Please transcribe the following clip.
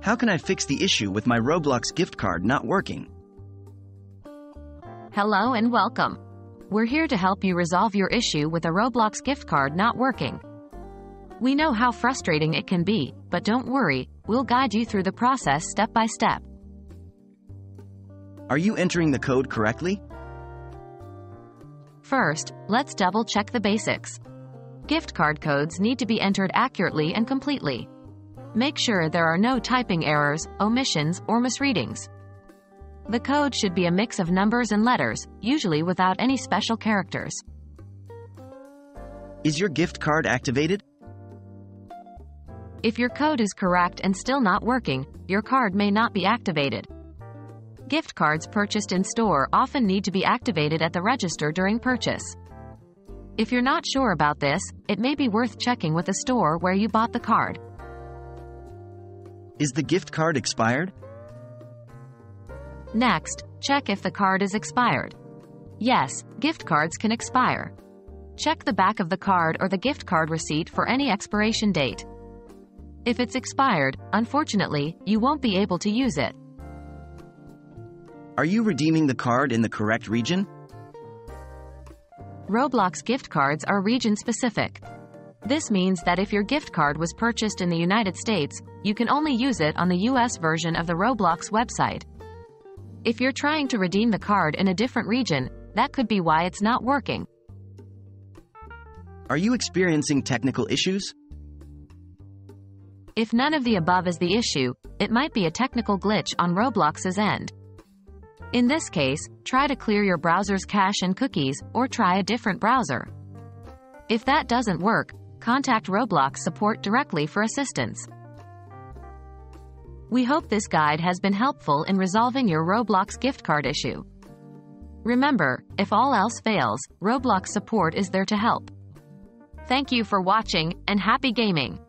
How can I fix the issue with my Roblox gift card not working? Hello and welcome. We're here to help you resolve your issue with a Roblox gift card not working. We know how frustrating it can be, but don't worry, we'll guide you through the process step by step. Are you entering the code correctly? First, let's double-check the basics. Gift card codes need to be entered accurately and completely. Make sure there are no typing errors, omissions, or misreadings. The code should be a mix of numbers and letters, usually without any special characters. Is your gift card activated? If your code is correct and still not working, your card may not be activated. Gift cards purchased in store often need to be activated at the register during purchase. If you're not sure about this, it may be worth checking with the store where you bought the card. Is the gift card expired? Next, check if the card is expired. Yes, gift cards can expire. Check the back of the card or the gift card receipt for any expiration date. If it's expired, unfortunately, you won't be able to use it. Are you redeeming the card in the correct region? Roblox gift cards are region-specific. This means that if your gift card was purchased in the United States, you can only use it on the US version of the Roblox website. If you're trying to redeem the card in a different region, that could be why it's not working. Are you experiencing technical issues? If none of the above is the issue, it might be a technical glitch on Roblox's end. In this case, try to clear your browser's cache and cookies, or try a different browser. If that doesn't work, contact Roblox support directly for assistance. We hope this guide has been helpful in resolving your Roblox gift card issue. Remember, if all else fails, Roblox support is there to help. Thank you for watching, and happy gaming!